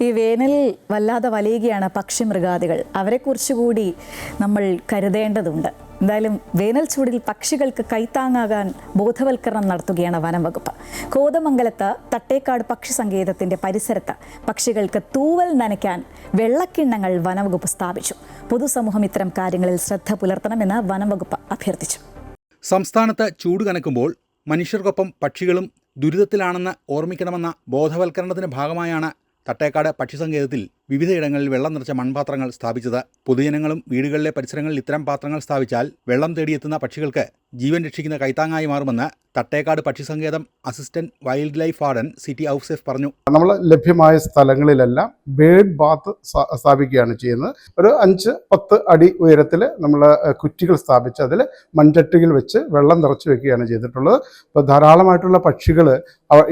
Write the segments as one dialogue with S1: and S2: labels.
S1: ഈ വേനൽ വല്ലാതെ വലയുകയാണ് പക്ഷിമൃഗാദികൾ. അവരെക്കുറിച്ച് കൂടി നമ്മൾ കരുതേണ്ടതുണ്ട്. എന്തായാലും വേനൽ ചൂടിൽ പക്ഷികൾക്ക് കൈത്താങ്ങാകാൻ ബോധവൽക്കരണം നടത്തുകയാണ് വനം വകുപ്പ്. കോതമംഗലത്ത് തട്ടേക്കാട് പക്ഷി സങ്കേതത്തിന്റെ പരിസരത്ത് പക്ഷികൾക്ക് തൂവൽ നനയ്ക്കാൻ വെള്ളക്കിണ്ണങ്ങൾ വനംവകുപ്പ് സ്ഥാപിച്ചു. പൊതുസമൂഹം ഇത്തരം കാര്യങ്ങളിൽ ശ്രദ്ധ പുലർത്തണമെന്ന് വനംവകുപ്പ് അഭ്യർത്ഥിച്ചു.
S2: സംസ്ഥാനത്ത് ചൂട് കനക്കുമ്പോൾ മനുഷ്യർക്കൊപ്പം പക്ഷികളും ദുരിതത്തിലാണെന്ന് ഓർമ്മിക്കണമെന്ന ബോധവൽക്കരണത്തിന്റെ ഭാഗമായാണ് തട്ടേക്കാട് പക്ഷിസങ്കേതത്തിൽ വിവിധയിടങ്ങളിൽ വെള്ളം നിറച്ച മൺപാത്രങ്ങൾ സ്ഥാപിച്ചത്. പൊതുജനങ്ങളും വീടുകളിലെ പരിസരങ്ങളിൽ ഇത്തരം പാത്രങ്ങൾ സ്ഥാപിച്ചാൽ വെള്ളം തേടിയെത്തുന്ന പക്ഷികൾക്ക് ജീവൻ രക്ഷിക്കുന്ന കൈത്താങ്ങായി മാറുമെന്ന് തട്ടേക്കാട് പക്ഷിസങ്കേതം അസിസ്റ്റന്റ് വൈൽഡ് ലൈഫ് വാർഡൻ സിറ്റി ഔസേഫ് പറഞ്ഞു.
S3: നമ്മൾ ലഭ്യമായ സ്ഥലങ്ങളിലെല്ലാം ബേർഡ് ബാത്ത് സ്ഥാപിക്കുകയാണ് ചെയ്യുന്നത്. ഒരു 5-10 അടി ഉയരത്തിൽ നമ്മൾ കുറ്റികൾ സ്ഥാപിച്ച് അതിൽ മൺചട്ടികൾ വെച്ച് വെള്ളം നിറച്ച് വെക്കുകയാണ് ചെയ്തിട്ടുള്ളത്. അപ്പോൾ ധാരാളമായിട്ടുള്ള പക്ഷികൾ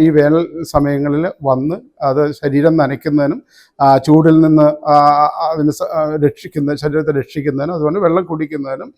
S3: ഈ വേനൽ സമയങ്ങളിൽ വന്ന് അത് ശരീരം നനയ്ക്കുന്നതിനും ചൂടിൽ നിന്ന് അതിന് ശരീരത്തെ രക്ഷിക്കുന്നതിനും അതുപോലെ വെള്ളം കുടിക്കുന്നതിനും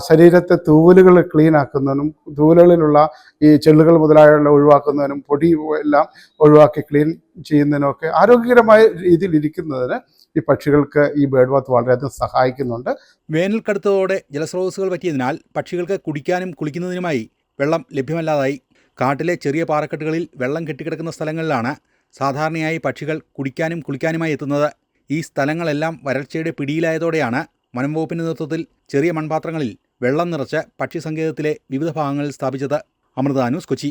S3: ശരീരത്തെ തൂവലുകൾ ക്ലീൻ ആക്കുന്നതിനും തൂവലുകളിലുള്ള ഈ ചെള്ളുകൾ മുതലായുള്ള ഒഴിവാക്കുന്നതിനും പൊടി എല്ലാം ഒഴിവാക്കി ക്ലീൻ ചെയ്യുന്നതിനൊക്കെ ആരോഗ്യകരമായ രീതിയിൽ ഇരിക്കുന്നതിന് ഈ പക്ഷികൾക്ക് ഈ ബേർഡ് ബാത്ത് വളരെയധികം സഹായിക്കുന്നുണ്ട്.
S2: വേനൽ കടുത്തതോടെ ജലസ്രോതസ്സുകൾ പറ്റിയതിനാൽ പക്ഷികൾക്ക് കുടിക്കാനും കുളിക്കുന്നതിനുമായി വെള്ളം ലഭ്യമല്ലാതായി. കാട്ടിലെ ചെറിയ പാറക്കെട്ടുകളിൽ വെള്ളം കെട്ടിക്കിടക്കുന്ന സ്ഥലങ്ങളിലാണ് സാധാരണയായി പക്ഷികൾ കുടിക്കാനും കുളിക്കാനുമായി എത്തുന്നത്. ഈ സ്ഥലങ്ങളെല്ലാം വരൾച്ചയുടെ പിടിയിലായതോടെയാണ് വനം വകുപ്പിൻ്റെ നേതൃത്വത്തിൽ ചെറിയ മൺപാത്രങ്ങളിൽ വെള്ളം നിറച്ച് പക്ഷിസങ്കേതത്തിലെ വിവിധ ഭാഗങ്ങളിൽ സ്ഥാപിച്ചത്. അമൃത ന്യൂസ്, കൊച്ചി.